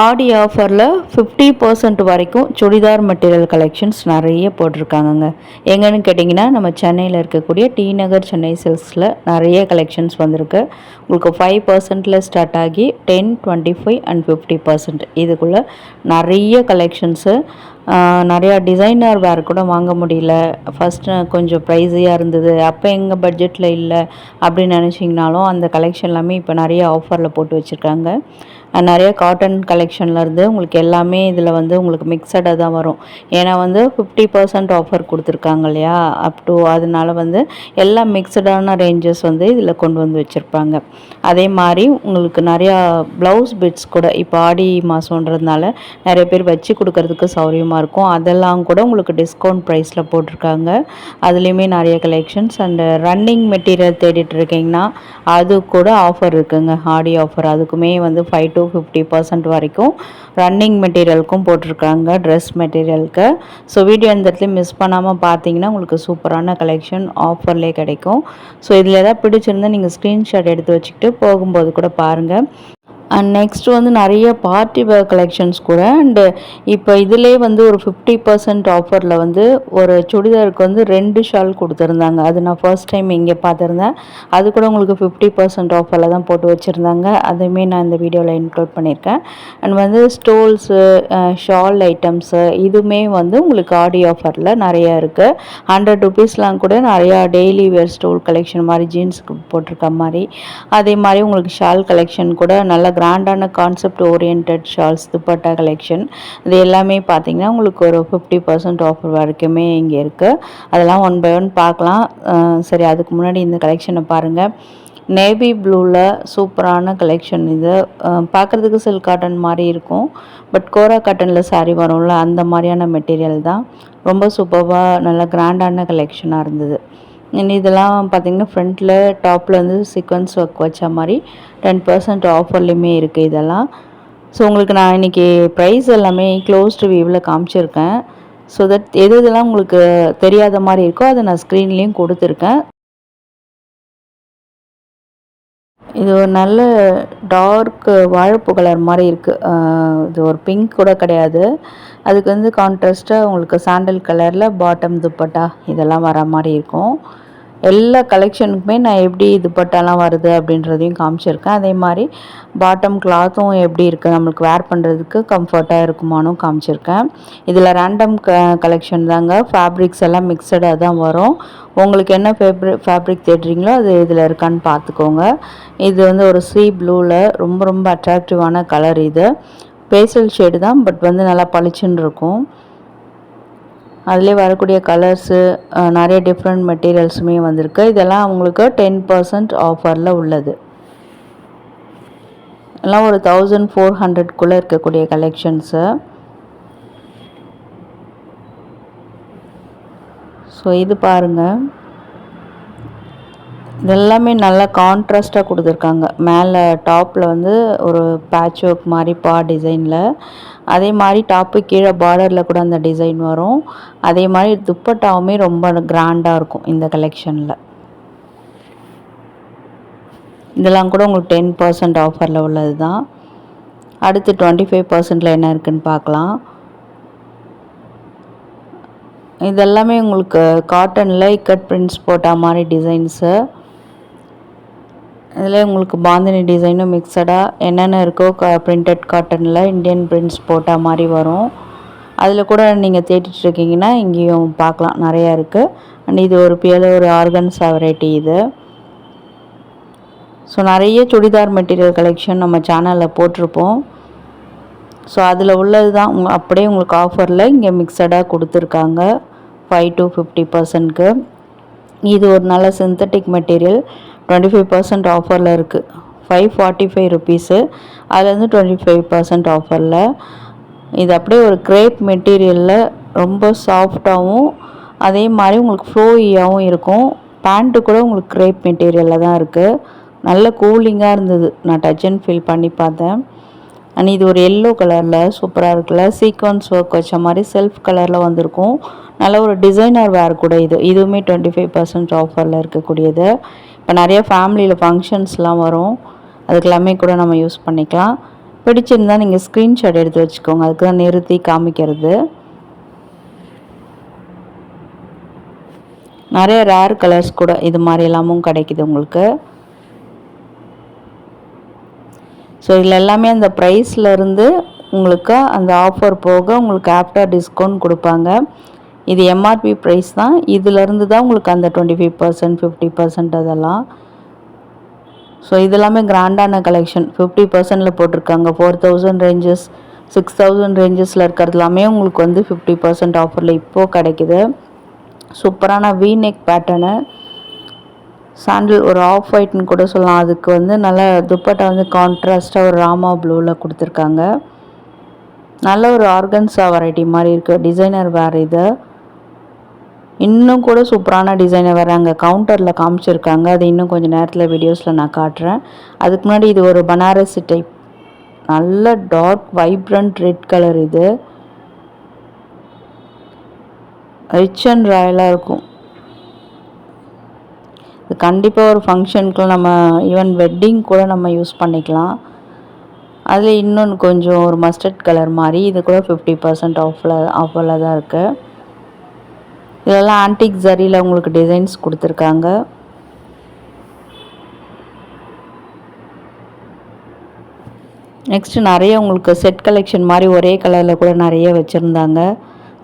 ஆடி ஆஃபரில் 50% வரைக்கும் churidar material collections நிறைய போட்டிருக்காங்கங்க. எங்கன்னு கேட்டிங்கன்னா நம்ம சென்னையில் இருக்கக்கூடிய டி நகர் சென்னை சில்க்ஸில் நிறைய கலெக்ஷன்ஸ் வந்திருக்கு. உங்களுக்கு 5%ல் ஸ்டார்ட் ஆகி 10, 25 அண்ட் 50% இதுக்குள்ளே நிறைய கலெக்ஷன்ஸு. நிறையா டிசைனர் வேறு கூட வாங்க முடியல, ஃபஸ்ட்டு கொஞ்சம் ப்ரைஸியாக இருந்தது, அப்போ எங்கள் பட்ஜெட்டில் இல்லை அப்படின்னு நினச்சிங்கனாலும் அந்த கலெக்ஷன் எல்லாமே இப்போ நிறைய ஆஃபரில் போட்டு வச்சுருக்காங்க. நிறைய காட்டன் கலெக்ஷன்லேருந்து உங்களுக்கு எல்லாமே இதில் வந்து உங்களுக்கு மிக்சடாக தான் வரும். ஏன்னா வந்து 50% ஆஃபர் கொடுத்துருக்காங்க இல்லையா, அப் டு அதனால வந்து எல்லாம் மிக்சடான ரேஞ்சஸ் வந்து இதில் கொண்டு வந்து வச்சுருப்பாங்க. அதே மாதிரி உங்களுக்கு நிறையா ப்ளவுஸ் பிட்ஸ் கூட இப்போ ஆடி மாதன்றதுனால நிறைய பேர் வச்சு கொடுக்கறதுக்கு சௌரியமாக இருக்கும். அதெல்லாம் கூட உங்களுக்கு டிஸ்கவுண்ட் ப்ரைஸில் போட்டிருக்காங்க. அதுலேயுமே நிறைய கலெக்ஷன்ஸ் அண்டு ரன்னிங் மெட்டீரியல் தேடிட்டு இருக்கீங்கன்னா அது கூட ஆஃபர் இருக்குங்க, ஆடி ஆஃபர். அதுக்குமே வந்து 5 to 50% வரைக்கும் ரன்னிங் மெட்டீரியலுக்கும் போட்டிருக்காங்க, ட்ரெஸ் மெட்டீரியலுக்கு. ஸோ வீடியோ இந்த இடத்துல மிஸ் பண்ணாமல் பார்த்தீங்கன்னா உங்களுக்கு சூப்பரான கலெக்ஷன் ஆஃபர்லேயே கிடைக்கும். ஸோ இதில் எதாவது பிடிச்சிருந்தால் நீங்கள் ஸ்க்ரீன்ஷாட் எடுத்து வச்சுக்கிட்டு போகும்போது கூட பாருங்கள். அண்ட் நெக்ஸ்ட் வந்து நிறைய பார்ட்டி வேர் கலெக்ஷன்ஸ் கூட. அண்டு இப்போ இதிலே வந்து ஒரு 50% ஆஃபரில் வந்து ஒரு சுடிதாருக்கு வந்து 2 ஷால் கொடுத்துருந்தாங்க. அது நான் ஃபர்ஸ்ட் டைம் இங்கே பார்த்துருந்தேன். அது கூட உங்களுக்கு 50% ஆஃபரில் தான் போட்டு வச்சுருந்தாங்க. அதையுமே நான் இந்த வீடியோவில் இன்க்ளூட் பண்ணியிருக்கேன். அண்ட் வந்து ஸ்டோல்ஸு, ஷால் ஐட்டம்ஸு இதுவுமே வந்து உங்களுக்கு ஆடி ஆஃபரில் நிறையா இருக்குது. 100 ருபீஸ்லாம் கூட நிறையா டெய்லி வேர் ஸ்டோல் கலெக்ஷன் மாதிரி ஜீன்ஸுக்கு போட்டிருக்க மாதிரி, அதே மாதிரி உங்களுக்கு ஷால் கலெக்ஷன் கூட நல்ல கிராண்டான concept orient shawls, dupatta collection இது எல்லாமே பார்த்தீங்கன்னா உங்களுக்கு ஒரு 50% ஆஃபர் வரைக்குமே இங்கே இருக்குது. அதெல்லாம் ஒன் பை ஒன் பார்க்கலாம். சரி, அதுக்கு முன்னாடி இந்த கலெக்ஷனை பாருங்கள். நேவி ப்ளூவில் சூப்பரான கலெக்ஷன் இது. பார்க்குறதுக்கு சில்க் காட்டன் மாதிரி இருக்கும், பட் கோரா காட்டனில் சாரீ வரும்ல அந்த மாதிரியான மெட்டீரியல் தான். ரொம்ப சூப்பராக நல்ல கிராண்டான கலெக்ஷனாக இருந்தது. இதெல்லாம் பார்த்திங்கன்னா ஃப்ரண்ட்டில் டாப்பில் வந்து சீக்வன்ஸ் ஒர்க் வச்ச மாதிரி 10% ஆஃபர்லேயுமே இருக்குது இதெல்லாம். ஸோ உங்களுக்கு நான் இன்றைக்கி ப்ரைஸ் எல்லாமே க்ளோஸ்டு வியூவில் காமிச்சிருக்கேன். ஸோ தட் எது இதெல்லாம் உங்களுக்கு தெரியாத மாதிரி இருக்கோ அதை நான் ஸ்க்ரீன்லேயும் கொடுத்துருக்கேன். இது ஒரு நல்ல டார்க் வாழைப்பூ கலர் மாதிரி இருக்குது. இது ஒரு பிங்க் கூட கிடையாது. அதுக்கு வந்து கான்ட்ராஸ்ட்டாக உங்களுக்கு சாண்டல் கலரில் பாட்டம் துப்பட்டா இதெல்லாம் வர மாதிரி இருக்கும். எல்லா கலெக்ஷனுக்குமே நான் எப்படி துப்பட்டாலாம் வருது அப்படின்றதையும் காமிச்சிருக்கேன். அதே மாதிரி பாட்டம் கிளாத்தும் எப்படி இருக்குது, நம்மளுக்கு வேர் பண்ணுறதுக்கு கம்ஃபர்ட்டாக இருக்குமானும் காமிச்சிருக்கேன். இதில் ரேண்டம் கலெக்ஷன் தாங்க, ஃபேப்ரிக்ஸ் எல்லாம் மிக்சடாக தான் வரும். உங்களுக்கு என்ன ஃபேப்ரிக் தேடுறீங்களோ அது இதில் இருக்கான்னு பார்த்துக்கோங்க. இது வந்து ஒரு சீ ப்ளூவில் ரொம்ப ரொம்ப அட்ராக்டிவான கலர். இது பேஸ்டல் ஷேடு தான், பட் வந்து நல்லா பளிச்சுன்னு இருக்கும். அதிலே வரக்கூடிய கலர்ஸு நிறைய டிஃப்ரெண்ட் மெட்டீரியல்ஸுமே வந்திருக்கு. இதெல்லாம் உங்களுக்கு 10% ஆஃபரில் உள்ளது. எல்லாம் ஒரு 1400க்குள்ளே இருக்கக்கூடிய கலெக்ஷன்ஸு. ஸோ இது பாருங்கள், இதெல்லாமே நல்லா கான்ட்ராஸ்ட்டாக கொடுத்துருக்காங்க. மேலே டாப்பில் வந்து ஒரு பேட்ச் ஒர்க் மாதிரி டிசைனில், அதே மாதிரி டாப்பு கீழே பார்டரில் கூட அந்த டிசைன் வரும். அதே மாதிரி துப்பட்டாவுமே ரொம்ப கிராண்டாக இருக்கும் இந்த கலெக்ஷனில். இதெல்லாம் கூட உங்களுக்கு 10% ஆஃபரில் உள்ளது தான். அடுத்து 25%ல் என்ன இருக்குதுன்னு பார்க்கலாம். இதெல்லாமே உங்களுக்கு காட்டனில் இக்கட் பிரிண்ட்ஸ் போட்ட மாதிரி டிசைன்ஸு. இதில் உங்களுக்கு பாந்தினி டிசைனும் மிக்சடாக என்னென்ன இருக்கோ பிரிண்டட் காட்டனில் இந்தியன் பிரிண்ட்ஸ் போட்ட மாதிரி வரும். அதில் கூட நீங்கள் தேடிட்டுருக்கீங்கன்னா இங்கேயும் பார்க்கலாம், நிறையா இருக்குது. அண்ட் இது ஒரு ஒரு ஆர்கன்ஸா வெரைட்டி இது. ஸோ நிறைய சுடிதார் மெட்டீரியல் கலெக்ஷன் நம்ம சேனலில் போட்டிருப்போம். ஸோ அதில் உள்ளது தான் அப்படியே உங்களுக்கு ஆஃபரில் இங்கே மிக்சடாக கொடுத்துருக்காங்க 5 to 50%க்கு. இது ஒரு நல்ல சிந்தட்டிக் மெட்டீரியல், 25% ஆஃபரில் இருக்குது. 545 ருபீஸு, அதுலேருந்து 25% ஆஃபரில். இது அப்படியே ஒரு கிரேப் மெட்டீரியலில் ரொம்ப சாஃப்டாகவும் அதே மாதிரி உங்களுக்கு ஃப்ளோயியாகவும் இருக்கும். பேண்ட்டு கூட உங்களுக்கு கிரேப் மெட்டீரியலில் தான் இருக்குது. நல்ல கூலிங்காக இருந்தது, நான் டச் அண்ட் ஃபீல் பண்ணி பார்த்தேன். அண்ட் இது ஒரு எல்லோ கலரில் சூப்பராக இருக்குல்ல, சீக்வன்ஸ் ஒர்க் வச்ச மாதிரி செல்ஃப் கலரில் வந்திருக்கும். நல்ல ஒரு டிசைனர் வேர் கூட இது. இதுவுமே 25% ஆஃபரில் இருக்கக்கூடியது. இப்போ நிறைய ஃபேமிலியில் ஃபங்க்ஷன்ஸ்லாம் வரும், அதுக்கெல்லாமே கூட நம்ம யூஸ் பண்ணிக்கலாம். பிடிச்சிருந்தால் நீங்கள் ஸ்க்ரீன்ஷாட் எடுத்து வச்சுக்கோங்க, அதுக்கு தான் நிறுத்தி காமிக்கிறது. நிறைய ரேர் கலர்ஸ் கூட இது மாதிரி எல்லாமும் கிடைக்குது உங்களுக்கு. ஸோ இதில் எல்லாமே அந்த ப்ரைஸ்லேருந்து உங்களுக்கு அந்த ஆஃபர் போக உங்களுக்கு ஆஃப்டர் டிஸ்கவுண்ட் கொடுப்பாங்க. இது எம்ஆர்பி ப்ரைஸ் தான், இதிலேருந்து தான் உங்களுக்கு அந்த 25% 50% அதெல்லாம். ஸோ இதெல்லாமே கிராண்டான கலெக்ஷன் 50%ல் போட்டிருக்காங்க. 4000 ரேஞ்சஸ் 6000 ரேஞ்சஸில் இருக்கிறது எல்லாமே உங்களுக்கு வந்து 50% ஆஃபரில் இப்போது கிடைக்குது. சூப்பரான வீநெக் பேட்டர்னு சாண்டில் ஒரு ஆஃப் ஒயிட்னு கூட சொல்லலாம். அதுக்கு வந்து நல்ல துப்பட்டா வந்து கான்ட்ராஸ்ட்டாக ஒரு ராமா ப்ளூவில் கொடுத்துருக்காங்க. நல்ல ஒரு ஆர்கன்ஸா வெரைட்டி மாதிரி இருக்குது. டிசைனர் வேறு இது இன்னும் கூட சூப்பரான டிசைனர் வேறு அங்கே கவுண்டரில் காமிச்சிருக்காங்க. அது இன்னும் கொஞ்சம் நேரத்தில் வீடியோஸில் நான் காட்டுறேன். அதுக்கு முன்னாடி இது ஒரு பனாரசி டைப் நல்ல டார்க் வைப்ரண்ட் ரெட் கலர். இது ரிச் அண்ட் ராயலாக இருக்கும். இது கண்டிப்பாக ஒரு ஃபங்க்ஷனுக்கு நம்ம ஈவன் வெட்டிங் கூட நம்ம யூஸ் பண்ணிக்கலாம். அதில் இன்னொன்று கொஞ்சம் ஒரு மஸ்டர்ட் கலர் மாதிரி, இது கூட 50% ஆஃபரில் தான் இருக்குது. இதெல்லாம் ஆன்டிக் ஜரியில் உங்களுக்கு டிசைன்ஸ் கொடுத்துருக்காங்க. நெக்ஸ்ட்டு நிறைய உங்களுக்கு செட் கலெக்ஷன் மாதிரி ஒரே கலரில் கூட நிறைய வச்சுருந்தாங்க.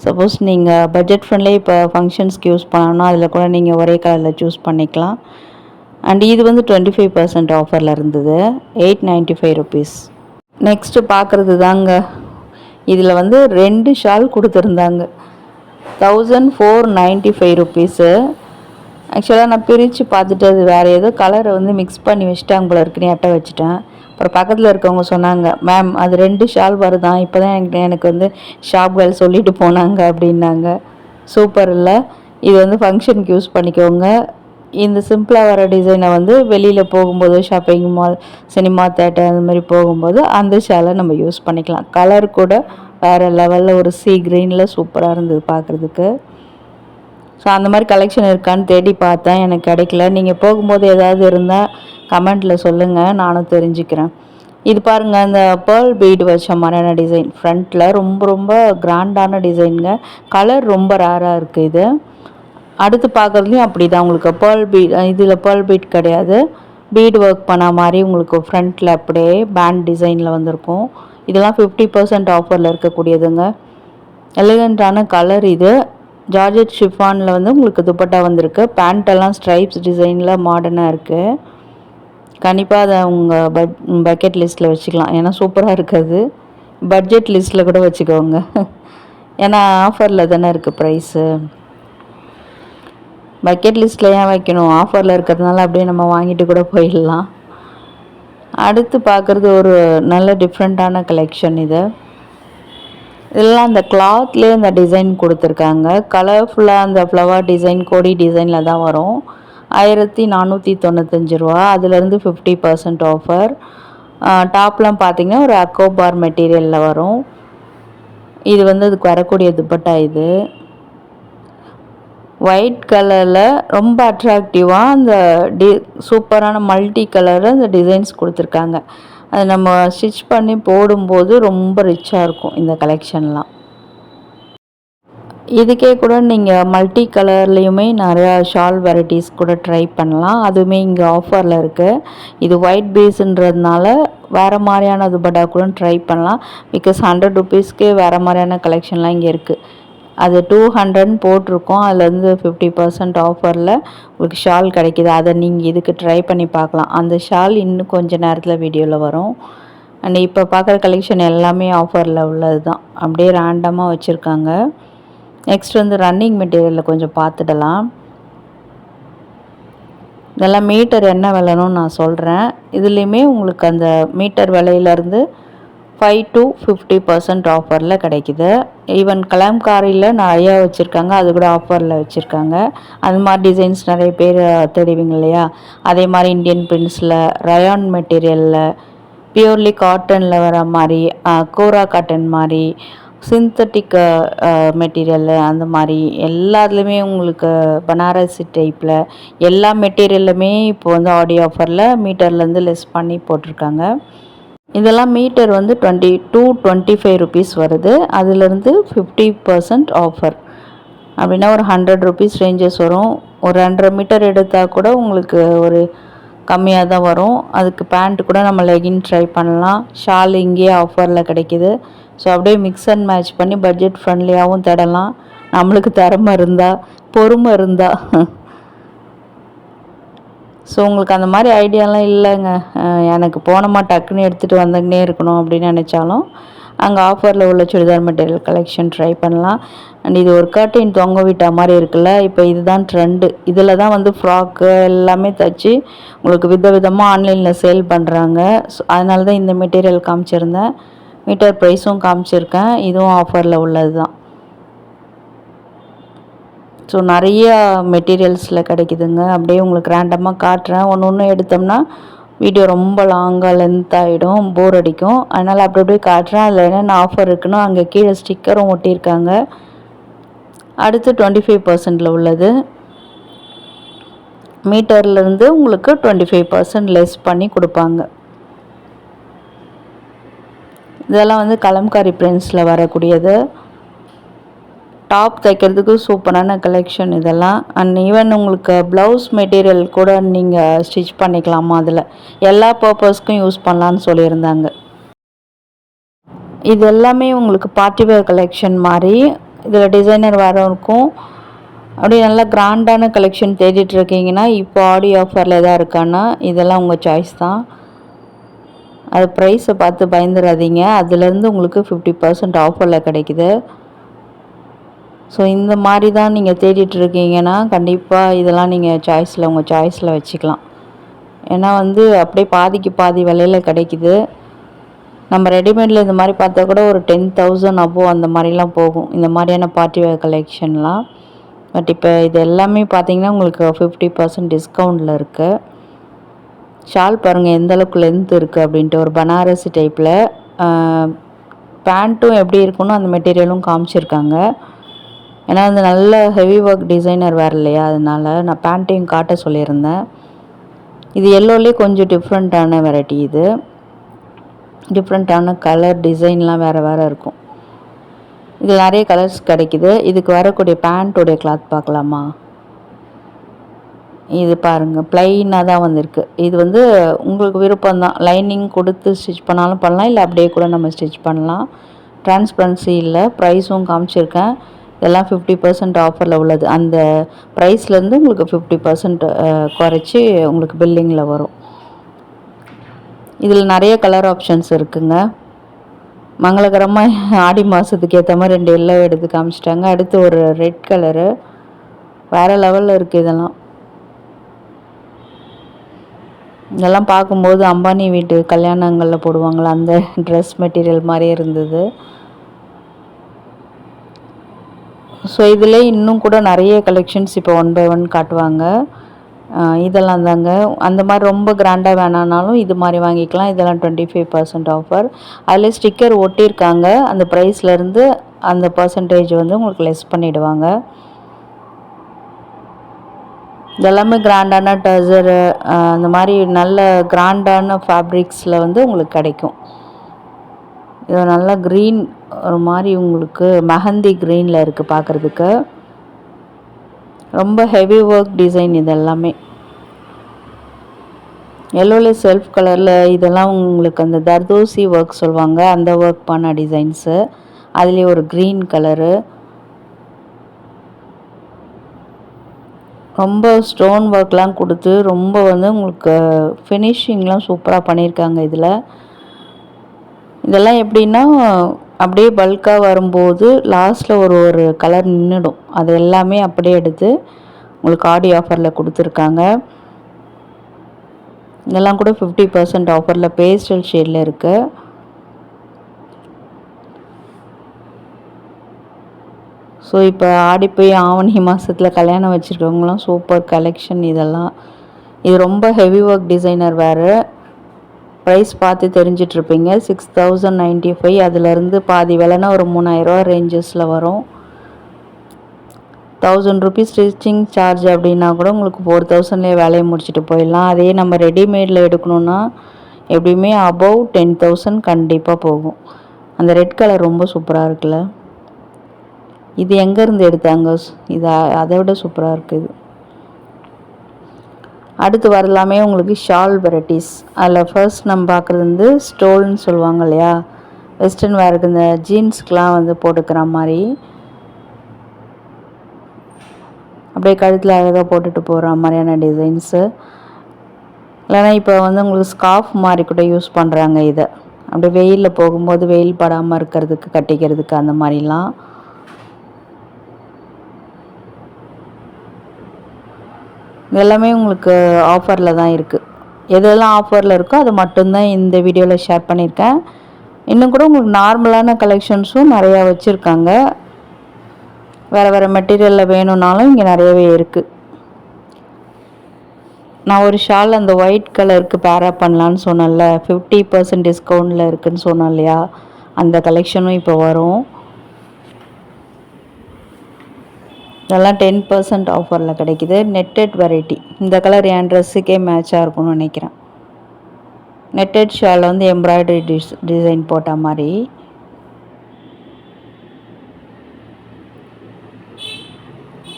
சப்போஸ் நீங்கள் பட்ஜெட் ஃப்ரெண்ட்லி இப்போ ஃபங்க்ஷன்ஸ்க்கு யூஸ் பண்ணணும்னா அதில் கூட நீங்கள் ஒரே கலரில் சூஸ் பண்ணிக்கலாம். அண்ட் இது வந்து 25% ஆஃபரில் இருந்தது, 895 ருபீஸ். நெக்ஸ்ட்டு பார்க்குறது தாங்க, இதில் வந்து 2 ஷால் கொடுத்துருந்தாங்க, 1495 ருபீஸு. ஆக்சுவலாக நான் பிரித்து பார்த்துட்டு அது வேறு ஏதோ கலரை வந்து மிக்ஸ் பண்ணி வச்சுட்டாங்க போல இருக்குன்னு எட்ட வச்சுட்டேன். அப்புறம் பக்கத்தில் இருக்கவங்க சொன்னாங்க, மேம் அது 2 ஷால் வருதான், இப்போ தான் எனக்கு வந்து ஷாப் கேர்ள் சொல்லிட்டு போனாங்க அப்படின்னாங்க. சூப்பர் இல்லை? இது வந்து ஃபங்க்ஷனுக்கு யூஸ் பண்ணிக்கோங்க. இந்த சிம்பிளாக வர டிசைனை வந்து வெளியில் போகும்போது ஷாப்பிங் மால் சினிமா தேட்டர் அந்த மாதிரி போகும்போது அந்த ஷாலை நம்ம யூஸ் பண்ணிக்கலாம். கலர் கூட வேறு லெவலில் ஒரு சீ க்ரீனில் சூப்பராக இருந்தது பார்க்குறதுக்கு. ஸோ அந்த மாதிரி கலெக்ஷன் இருக்கான்னு தேடி பார்த்தேன், எனக்கு கிடைக்கல. நீங்கள் போகும்போது ஏதாவது இருந்தால் கமெண்ட்டில் சொல்லுங்கள், நானும் தெரிஞ்சுக்கிறேன். இது பாருங்கள், இந்த பேர்ல் பீடு வச்ச மாதிரியான டிசைன் ஃப்ரண்ட்டில் ரொம்ப ரொம்ப கிராண்டான டிசைனுங்க. கலர் ரொம்ப ரேராக இருக்குது. இது அடுத்து பார்க்குறதுலையும் அப்படி தான் உங்களுக்கு பேர்ல் பீட், இதில் பேர்ல் பீட் கிடையாது, பீட் ஒர்க் பண்ண மாதிரி உங்களுக்கு ஃப்ரண்ட்டில் அப்படியே பேண்ட் டிசைனில் வந்திருக்கும். இதெல்லாம் 50% ஆஃபரில் இருக்கக்கூடியதுங்க. எலிகண்ட்டான கலர் இது. ஜார்ஜெட் ஷிஃபானில் வந்து உங்களுக்கு துப்பட்டா வந்திருக்கு. பேண்ட்டெல்லாம் ஸ்ட்ரைப்ஸ் டிசைனில் மாடர்னாக இருக்குது. கண்டிப்பாக அதை உங்கள் பக்கெட் லிஸ்ட்டில் வச்சுக்கலாம், ஏன்னா சூப்பராக இருக்குது. பட்ஜெட் லிஸ்ட்டில் கூட வச்சுக்கோங்க, ஏன்னா ஆஃபரில் தானே இருக்குது ப்ரைஸு. பக்கெட் லிஸ்ட்டில் ஏன் வைக்கணும், ஆஃபரில் இருக்கிறதுனால அப்படியே நம்ம வாங்கிட்டு கூட போயிடலாம். அடுத்து பார்க்குறது ஒரு நல்ல டிஃப்ரெண்ட்டான கலெக்ஷன். இதெல்லாம் அந்த கிளாத்லேயே இந்த டிசைன் கொடுத்துருக்காங்க. கலர்ஃபுல்லாக அந்த ஃப்ளவர் டிசைன் கொடி டிசைனில் தான் வரும். 1495 ரூபா. அதுலேருந்து 50% ஆஃபர். டாப்லாம் பார்த்திங்கன்னா ஒரு அக்கோபார் மெட்டீரியலில் வரும். இது வந்து அதுக்கு வரக்கூடிய துப்பட்டா. இது ஒயிட் கலரில் ரொம்ப அட்ராக்டிவாக அந்த சூப்பரான மல்டி கலரில் அந்த டிசைன்ஸ் கொடுத்துருக்காங்க. அது நம்ம ஸ்டிச் பண்ணி போடும்போது ரொம்ப ரிச்சாக இருக்கும் இந்த கலெக்ஷன்லாம். இதுக்கே கூட நீங்கள் மல்டி கலர்லேயுமே நிறையா ஷால் வெரைட்டிஸ் கூட ட்ரை பண்ணலாம், அதுவுமே இங்கே ஆஃபரில் இருக்குது. இது ஒயிட் பேஸுன்றதுனால வேறு மாதிரியான துப்பட்டா கூட ட்ரை பண்ணலாம். பிகாஸ் 100 ருபீஸ்க்கே வேறு மாதிரியான கலெக்ஷன்லாம் இங்கே இருக்குது. அது 200 போட்டிருக்கோம், அதுலேருந்து 50% ஆஃபரில் உங்களுக்கு ஷால் கிடைக்கிது. அதை நீங்கள் இதுக்கு ட்ரை பண்ணி பார்க்கலாம். அந்த ஷால் இன்னும் கொஞ்சம் நேரத்தில் வீடியோவில் வரும். அண்ட் இப்போ பார்க்குற கலெக்ஷன் எல்லாமே ஆஃபரில் உள்ளது தான், அப்படியே ரேண்டமாக வச்சுருக்காங்க. நெக்ஸ்ட் வந்து ரன்னிங் மெட்டீரியலில் கொஞ்சம் பார்த்துடலாம். இதெல்லாம் மீட்டர் என்ன விலைன்னு நான் சொல்கிறேன். இதுலேயுமே உங்களுக்கு அந்த மீட்டர் விலையிலேருந்து 5 to 50% ஆஃபரில் கிடைக்கிது. ஈவன் கலம்காரியில் நிறையா வச்சுருக்காங்க, அது கூட ஆஃபரில் வச்சுருக்காங்க. அது மாதிரி டிசைன்ஸ் நிறைய பேர் தேடுவீங்க இல்லையா, அதே மாதிரி இந்தியன் பிரிண்ட்ஸில், ரயான் மெட்டீரியலில், பியூர்லி காட்டனில் வர மாதிரி, கோரா காட்டன் மாதிரி, சிந்தட்டிக் மெட்டீரியல் அந்த மாதிரி எல்லாத்துலேயுமே உங்களுக்கு பனாரசி டைப்பில் எல்லா மெட்டீரியல்லுமே இப்போ வந்து ஆடி ஆஃபரில் மீட்டர்லேருந்து லெஸ் பண்ணி போட்டிருக்காங்க. இதெல்லாம் மீட்டர் வந்து 20 to 25 ருபீஸ் வருது. அதிலிருந்து 50% ஆஃபர். அப்படின்னா ஒரு 100 ருபீஸ் ரேஞ்சஸ் வரும். ஒரு 2.5 மீட்டர் எடுத்தால் கூட உங்களுக்கு ஒரு கம்மியாக தான் வரும். அதுக்கு பேண்ட் கூட நம்ம லெகின் ட்ரை பண்ணலாம். ஷால் இங்கேயே ஆஃபரில் கிடைக்கிது. ஸோ அப்படியே மிக்ஸ் அண்ட் மேட்ச் பண்ணி பட்ஜெட் ஃப்ரெண்ட்லியாகவும் தேடலாம். நம்மளுக்கு திறமை இருந்தால், பொறுமை இருந்தால். ஸோ உங்களுக்கு அந்த மாதிரி ஐடியாலாம் இல்லைங்க, எனக்கு போனோமா டக்குன்னு எடுத்துகிட்டு வந்துக்கினே இருக்கணும் அப்படின்னு நினச்சாலும் அங்கே ஆஃபரில் உள்ள சுடிதார் மெட்டீரியல் கலெக்ஷன் ட்ரை பண்ணலாம். அண்ட் இது ஒரு கர்டைன் தொங்க விட்ட மாதிரி இருக்குல்ல, இப்போ இதுதான் ட்ரெண்டு. இதில் தான் வந்து ஃப்ராக்கு எல்லாமே தைச்சி உங்களுக்கு விதவிதமாக ஆன்லைனில் சேல் பண்ணுறாங்க. ஸோ அதனால தான் இந்த மெட்டீரியல் காமிச்சிருந்தேன். மீட்டர் ப்ரைஸும் காமிச்சிருக்கேன். இதுவும் ஆஃபரில் உள்ளது தான். ஸோ நிறையா மெட்டீரியல்ஸில் கிடைக்குதுங்க. அப்படியே உங்களுக்கு ரேண்டமாக காட்டுறேன். ஒன்று ஒன்று எடுத்தோம்னா வீடியோ ரொம்ப லாங்காக லென்த் ஆகிடும், போர் அடிக்கும். அதனால் அப்படி அப்படியே காட்டுறேன். அதில் என்னென்ன ஆஃபர் இருக்குன்னு அங்கே கீழே ஸ்டிக்கரும் ஒட்டியிருக்காங்க. அடுத்து 25% உள்ளது. மீட்டர்லேருந்து உங்களுக்கு 25% லெஸ் பண்ணி கொடுப்பாங்க. இதெல்லாம் வந்து கலம்காரி பிரிண்ட்ஸில் வரக்கூடியது. டாப் தைக்கிறதுக்கு சூப்பரான கலெக்ஷன் இதெல்லாம். அண்ட் ஈவன் உங்களுக்கு ப்ளவுஸ் மெட்டீரியல் கூட நீங்கள் ஸ்டிச் பண்ணிக்கலாமா, அதில் எல்லா பர்பஸ்க்கும் யூஸ் பண்ணலான்னு சொல்லியிருந்தாங்க. இது எல்லாமே உங்களுக்கு பார்ட்டிவேர் கலெக்ஷன் மாதிரி. இதில் டிசைனர் வேறு இருக்கும். அப்படியே நல்லா கிராண்டான கலெக்ஷன் தேடிட்டுருக்கீங்கன்னா இப்போ ஆடி ஆஃபரில் எதாவது இருக்கான்னா இதெல்லாம் உங்கள் சாய்ஸ் தான். அது ப்ரைஸை பார்த்து பயந்துடாதீங்க. அதுலேருந்து உங்களுக்கு 50% ஆஃபரில் கிடைக்குது. ஸோ இந்த மாதிரி தான் நீங்கள் தேடிட்டுருக்கீங்கன்னா கண்டிப்பாக இதெல்லாம் நீங்கள் உங்கள் சாய்ஸில் வச்சுக்கலாம். ஏன்னா வந்து அப்படியே பாதிக்கு பாதி விலையில் கிடைக்குது. நம்ம ரெடிமேடில் இந்த மாதிரி பார்த்தா கூட ஒரு 10,000 அபோவ் அந்த மாதிரிலாம் போகும், இந்த மாதிரியான பார்ட்டி வேர் கலெக்ஷன்லாம். பட் இப்போ இது எல்லாமே பார்த்திங்கன்னா உங்களுக்கு 50% டிஸ்கவுண்டில் இருக்குது. ஷால் பாருங்கள் எந்தளவுக்கு லென்த் இருக்குது அப்படின்ட்டு, ஒரு பனாரசி டைப்பில். பேண்ட்டும் எப்படி இருக்குன்னு அந்த மெட்டீரியலும் காமிச்சிருக்காங்க. ஏன்னா அது நல்ல ஹெவி ஒர்க் டிசைனர் வேறு இல்லையா, அதனால் நான் பேண்ட்டையும் காட்ட சொல்லியிருந்தேன். இது எல்லோலேயே கொஞ்சம் டிஃப்ரெண்ட்டான வெரைட்டி. இது டிஃப்ரெண்ட்டான கலர் டிசைன்லாம் வேறு வேறு இருக்கும். இதில் நிறைய கலர்ஸ் கிடைக்கிது. இதுக்கு வரக்கூடிய பேண்ட்டோடைய கிளாத் பார்க்கலாமா? இது பாருங்கள் ப்ளைனாக தான் வந்திருக்கு. இது வந்து உங்களுக்கு விருப்பம்தான், லைனிங் கொடுத்து ஸ்டிச் பண்ணாலும் பண்ணலாம், இல்லை அப்படியே கூட நம்ம ஸ்டிச் பண்ணலாம். டிரான்ஸ்பரன்சி இல்லை. ப்ரைஸும் காமிச்சிருக்கேன். இதெல்லாம் 50% ஆஃபரில் உள்ளது. அந்த ப்ரைஸ்லேருந்து உங்களுக்கு 50% குறைச்சி உங்களுக்கு பில்லிங்கில் வரும். இதில் நிறைய கலர் ஆப்ஷன்ஸ் இருக்குங்க. மங்களகரமாக ஆடி மாதத்துக்கு ஏற்ற மாதிரி 2 எல்லோ எடுத்து காமிச்சிட்டாங்க. அடுத்து ஒரு ரெட் கலரு, வேறு லெவலில் இருக்குது. இதெல்லாம் பார்க்கும்போது அம்பானி வீட்டு கல்யாணங்களில் போடுவாங்களா அந்த ட்ரெஸ் மெட்டீரியல் மாதிரியே இருந்தது. ஸோ இதில் இன்னும் கூட நிறைய கலெக்ஷன்ஸ் இப்போ 1 by 1 காட்டுவாங்க. இதெல்லாம் தாங்க. அந்த மாதிரி ரொம்ப கிராண்டாக வேணானாலும் இது மாதிரி வாங்கிக்கலாம். இதெல்லாம் 25% ஆஃபர். அதில் ஸ்டிக்கர் ஒட்டியிருக்காங்க. அந்த ப்ரைஸ்லேருந்து அந்த பர்சன்டேஜ் வந்து உங்களுக்கு லெஸ் பண்ணிவிடுவாங்க. இதெல்லாமே கிராண்டான டசரு, அந்த மாதிரி நல்ல கிராண்டான ஃபேப்ரிக்ஸில் வந்து உங்களுக்கு கிடைக்கும். இது நல்லா க்ரீன், ஒரு மாதிரி உங்களுக்கு மெஹந்தி க்ரீனில் இருக்குது பார்க்குறதுக்கு. ரொம்ப ஹெவி ஒர்க் டிசைன் இது எல்லாமே. எல்லோவில் செல்ஃப் கலரில் இதெல்லாம் உங்களுக்கு அந்த தர்தோசி ஒர்க் சொல்லுவாங்க, அந்த ஒர்க் பண்ண டிசைன்ஸு. அதுலேயே ஒரு க்ரீன் கலரு, ரொம்ப ஸ்டோன் ஒர்க்லாம் கொடுத்து ரொம்ப வந்து உங்களுக்கு ஃபினிஷிங்லாம் சூப்பராக பண்ணியிருக்காங்க. இதெல்லாம் எப்படின்னா அப்படியே பல்காக வரும்போது லாஸ்ட்டில் ஒரு கலர் நின்றுடும். அது எல்லாமே அப்படியே எடுத்து உங்களுக்கு ஆடி ஆஃபரில் கொடுத்துருக்காங்க. இதெல்லாம் கூட 50% ஆஃபரில் பேஸ்டல் ஷேடில் இருக்குது. ஸோ இப்போ ஆடி போய் ஆவணி மாதத்தில் கல்யாணம் வச்சுருக்கவங்களாம் சூப்பர் கலெக்ஷன் இதெல்லாம். இது ரொம்ப ஹெவி ஒர்க் டிசைனர் வேறு. ப்ரைஸ் பார்த்து தெரிஞ்சிட்ருப்பீங்க. 6,095. அதிலேருந்து பாதி விலைனா ஒரு 3,000 ரேஞ்சஸில் வரும். 1000 ருபீஸ் ஸ்டிச்சிங் சார்ஜ் அப்படின்னா கூட உங்களுக்கு 4,000லேயே வேலையை முடிச்சுட்டு போயிடலாம். அதே நம்ம ரெடிமேடில் எடுக்கணுன்னா எப்படியுமே அபவ் 10,000 கண்டிப்பாக போகும். அந்த ரெட் கலர் ரொம்ப சூப்பராக இருக்குல்ல. இது எங்கேருந்து எடுத்தாங்க? இது அதை விட சூப்பராக இருக்குது. அடுத்து வரலாமே உங்களுக்கு ஷால் வெரைட்டிஸ். அதில் ஃபர்ஸ்ட் நம்ம பார்க்குறது வந்து ஸ்டோல்னு சொல்லுவாங்க இல்லையா, வெஸ்டர்ன் வேருக்கு இந்த ஜீன்ஸ்க்கெலாம் வந்து போட்டுக்கிற மாதிரி, அப்படியே கழுத்தில் அழகாக போட்டுட்டு போகிற மாதிரியான டிசைன்ஸு. இல்லைனா இப்போ வந்து உங்களுக்கு ஸ்கார்ஃப் மாதிரி கூட யூஸ் பண்ணுறாங்க. இதை அப்படியே வெயிலில் போகும்போது வெயில் படாமல் இருக்கிறதுக்கு கட்டிக்கிறதுக்கு அந்த மாதிரிலாம். எல்லாமே உங்களுக்கு ஆஃபரில் தான் இருக்குது. எதெல்லாம் ஆஃபரில் இருக்கோ அது மட்டும்தான் இந்த வீடியோவில் ஷேர் பண்ணியிருக்கேன். இன்னும் கூட உங்களுக்கு நார்மலான கலெக்ஷன்ஸும் நிறையா வச்சுருக்காங்க. வேறு வேறு மெட்டீரியலில் வேணும்னாலும் இங்கே நிறையவே இருக்குது. நான் ஒரு ஷால் அந்த ஒயிட் கலருக்கு பேரப் பண்ணலான்னு சொன்னேன்ல, 50% டிஸ்கவுண்டில் இருக்குதுன்னு சொன்னேன் இல்லையா, அந்த கலெக்ஷனும் இப்போ வரும். இதெல்லாம் 10% ஆஃபரில் கிடைக்கிது. Netted variety. இந்த கலர் என் ட்ரெஸ்ஸுக்கே மேட்சாக இருக்கும்னு நினைக்கிறேன். நெட்டட் ஷால் வந்து எம்ப்ராய்டரி டிசைன் போட்ட மாதிரி.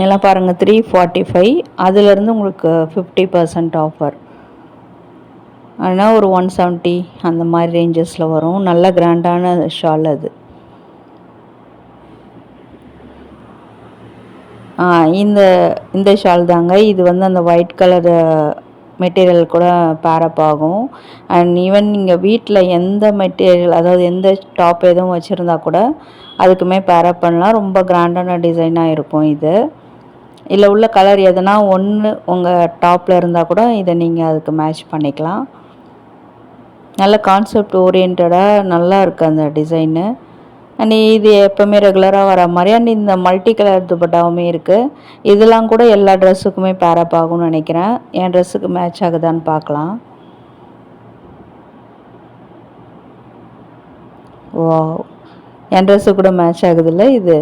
எல்லாம் பாருங்கள், 345. அதிலேருந்து உங்களுக்கு 50% ஆஃபர். ஆனால் ஒரு 170 அந்த மாதிரி ரேஞ்சஸில் வரும். நல்ல கிராண்டான ஷால் அது. இந்த ஷால் தாங்க. இது வந்து அந்த ஒயிட் கலர் மெட்டீரியல் கூட பேரப் ஆகும். அண்ட் ஈவன் நீங்கள் வீட்டில் எந்த மெட்டீரியல், அதாவது எந்த டாப் எதுவும் வச்சுருந்தா கூட அதுக்குமே பேரப் பண்ணலாம். ரொம்ப கிராண்டான டிசைனாக இருக்கும் இது. இல்லை உள்ள கலர் எதுனா ஒன்று உங்கள் டாப்பில் இருந்தால் கூட இதை நீங்கள் அதுக்கு மேட்ச் பண்ணிக்கலாம். நல்ல கான்செப்ட் ஓரியன்டாக நல்லா இருக்குது அந்த டிசைனு. அண்ட் இது எப்போவுமே ரெகுலராக வர மாதிரி. அண்ட் இந்த மல்டி கலர் துப்பட்டாவுமே இருக்குது. இதெல்லாம் கூட எல்லா ட்ரெஸ்ஸுக்குமே பேரப் ஆகும்னு நினைக்கிறேன். என் ட்ரெஸ்ஸுக்கு மேட்ச் ஆகுதான்னு பார்க்கலாம். ஓ, என் ட்ரெஸ்ஸு கூட மேட்ச் ஆகுதுல்ல இது.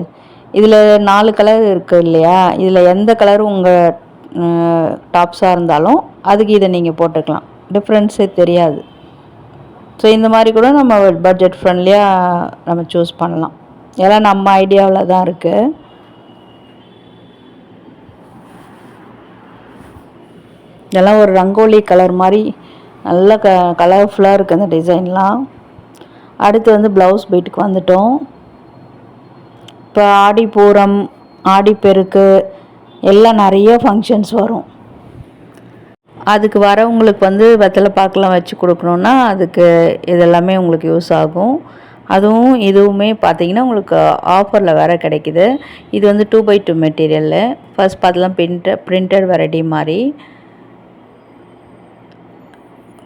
இதில் 4 கலர் இருக்குது இல்லையா, இதில் எந்த கலரும் உங்கள் டாப்ஸாக இருந்தாலும் அதுக்கு இதை நீங்கள் போட்டுக்கலாம். டிஃப்ரென்ஸே தெரியாது. ஸோ இந்த மாதிரி கூட நம்ம பட்ஜெட் ஃப்ரெண்ட்லியாக நம்ம சூஸ் பண்ணலாம். எல்லாம் நம்ம ஐடியாவில் தான் இருக்குது. இதெல்லாம் ஒரு ரங்கோலி கலர் மாதிரி நல்ல கலர்ஃபுல்லாக இருக்குது அந்த டிசைன்லாம். அடுத்து வந்து ப்ளவுஸ் பீட்டுக்கு வந்துட்டோம். இப்போ ஆடி பூரம், ஆடிப்பெருக்கு எல்லாம் நிறைய ஃபங்க்ஷன்ஸ் வரும். அதுக்கு வரவங்களுக்கு வந்து வெத்தலை பாக்கெலாம் வச்சு கொடுக்கணுன்னா அதுக்கு இதெல்லாமே உங்களுக்கு யூஸ் ஆகும். அதுவும் இதுவுமே பார்த்திங்கன்னா உங்களுக்கு ஆஃபரில் வேறு கிடைக்கிது. இது வந்து 2x2 மெட்டீரியலு. ஃபர்ஸ்ட் பார்த்தலாம் பிரிண்டட் வெரைட்டி மாதிரி.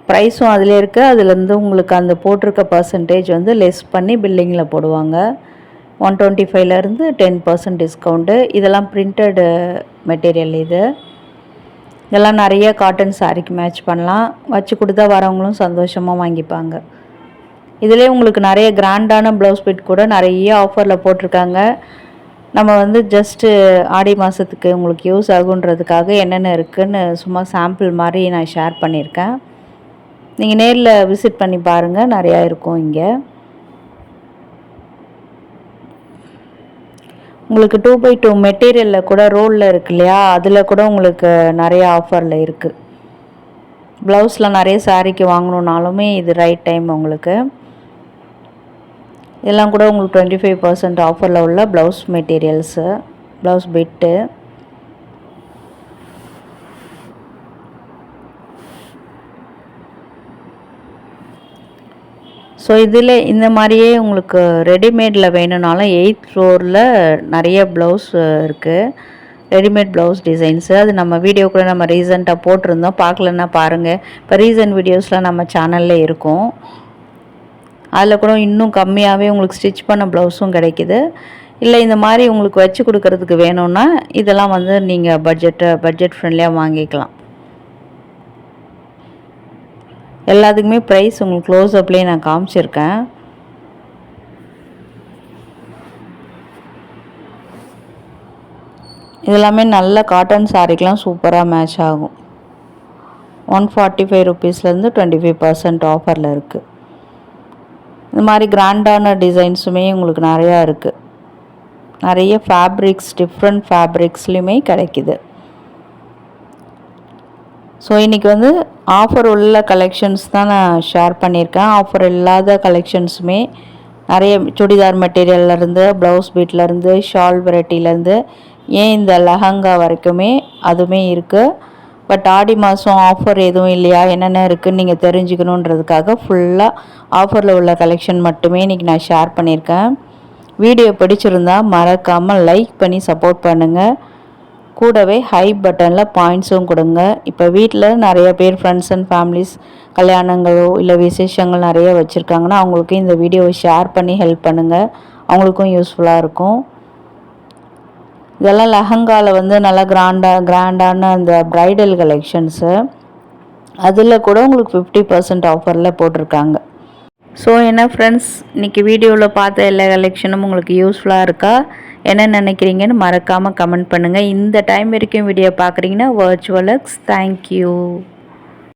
ப்ரைஸும் அதிலே இருக்குது. அதுலேருந்து உங்களுக்கு அந்த போட்டிருக்க பர்சன்டேஜ் வந்து லெஸ் பண்ணி பில்லிங்கில் போடுவாங்க. 125லேருந்து 10% டிஸ்கவுண்ட்டு. இதெல்லாம் பிரிண்டடு மெட்டீரியல். இதெல்லாம் நிறைய காட்டன் சாரீக்கு மேட்ச் பண்ணலாம். வச்சு கொடுத்தா வரவங்களும் சந்தோஷமாக வாங்கிப்பாங்க. இதிலே உங்களுக்கு நிறைய கிராண்டான ப்ளவுஸ் பிட் கூட நிறைய ஆஃபரில் போட்டிருக்காங்க. நம்ம வந்து ஜஸ்ட்டு ஆடி மாதத்துக்கு உங்களுக்கு யூஸ் ஆகுன்றதுக்காக என்னென்ன இருக்குதுன்னு சும்மா சாம்பிள் மாதிரி நான் ஷேர் பண்ணியிருக்கேன். நீங்கள் நேரில் விசிட் பண்ணி பாருங்கள், நிறையா இருக்கும் இங்கே. உங்களுக்கு 2x2 மெட்டீரியலில் கூட ரோலில் இருக்கு இல்லையா, அதில் கூட உங்களுக்கு நிறைய ஆஃபரில் இருக்குது. ப்ளவுஸில் நிறைய சாரீக்கு வாங்கணுன்னாலுமே இது ரைட் டைம் உங்களுக்கு. இதெல்லாம் கூட உங்களுக்கு 25% ஆஃபரில் உள்ள blouse materials, blouse bit. So இதில் இந்த மாதிரியே உங்களுக்கு ரெடிமேடில் வேணும்னாலும் 8th ஃப்ளோரில் நிறைய ப்ளவுஸ் இருக்குது. Readymade blouse designs. அது நம்ம வீடியோ கூட நம்ம ரீசெண்டாக போட்டிருந்தோம். பார்க்கலன்னா பாருங்கள். இப்போ ரீசன்ட் வீடியோஸ்லாம் நம்ம சேனலில் இருக்கும். அதில் கூட இன்னும் கம்மியாகவே உங்களுக்கு ஸ்டிச் பண்ண ப்ளவுஸும் கிடைக்கிது. இல்லை இந்த மாதிரி உங்களுக்கு வச்சு கொடுக்கறதுக்கு வேணும்னா இதெல்லாம் வந்து நீங்கள் பட்ஜெட் ஃப்ரெண்ட்லியாக வாங்கிக்கலாம். எல்லாத்துக்குமே ப்ரைஸ் உங்களுக்கு க்ளோஸ்அப்லேயே நான் காமிச்சிருக்கேன். இதெல்லாமே நல்ல காட்டன் சாரீக்கெலாம் சூப்பராக மேட்ச் ஆகும். 145 ருபீஸ்லேருந்து 25% ஆஃபரில் இருக்குது. இந்த மாதிரி கிராண்டான டிசைன்ஸுமே உங்களுக்கு நிறையா இருக்குது. நிறைய ஃபேப்ரிக்ஸ், டிஃப்ரெண்ட் ஃபேப்ரிக்ஸ்லையுமே கிடைக்கிது. ஸோ இன்றைக்கி வந்து ஆஃபர் உள்ள கலெக்ஷன்ஸ் தான் நான் ஷேர் பண்ணியிருக்கேன். ஆஃபர் இல்லாத கலெக்ஷன்ஸுமே நிறைய சுடிதார் மெட்டீரியல்லேருந்து, ப்ளவுஸ் பீட்லேருந்து, ஷால் வெரைட்டிலேருந்து, ஏன் இந்த லெஹங்கா வரைக்குமே அதுவுமே இருக்குது. பட் ஆடி மாதம் ஆஃபர் எதுவும் இல்லையா, என்னென்ன இருக்குதுன்னு நீங்கள் தெரிஞ்சுக்கணுன்றதுக்காக ஃபுல்லாக ஆஃபரில் உள்ள கலெக்ஷன் மட்டுமே இன்றைக்கி நான் ஷேர் பண்ணியிருக்கேன். வீடியோ பிடிச்சிருந்தா மறக்காமல் லைக் பண்ணி சப்போர்ட் பண்ணுங்கள். கூடவே ஹை பட்டனில் பாயிண்ட்ஸும் கொடுங்க. இப்போ வீட்டில் நிறைய பேர் ஃப்ரெண்ட்ஸ் அண்ட் ஃபேமிலிஸ் கல்யாணங்களோ இல்லை விசேஷங்கள் நிறைய வச்சுருக்காங்கன்னா அவங்களுக்கு இந்த வீடியோவை ஷேர் பண்ணி ஹெல்ப் பண்ணுங்கள். அவங்களுக்கும் யூஸ்ஃபுல்லாக இருக்கும். இதெல்லாம் லெஹங்காவில் வந்து நல்லா கிராண்டான அந்த ப்ரைடல் கலெக்ஷன்ஸு, அதில் கூட உங்களுக்கு 50% ஆஃபரில் போட்டிருக்காங்க. ஸோ என்ன ஃப்ரெண்ட்ஸ், இன்றைக்கி வீடியோவில் பார்த்த எல்லா கலெக்ஷனும் உங்களுக்கு யூஸ்ஃபுல்லாக இருக்கா, என்ன நினைக்கிறீங்கன்னு மறக்காமல் கமெண்ட் பண்ணுங்கள். இந்த டைம் வரைக்கும் வீடியோ பார்க்குறீங்கன்னா வர்ச்சுவலக்ஸ் தேங்க்யூ.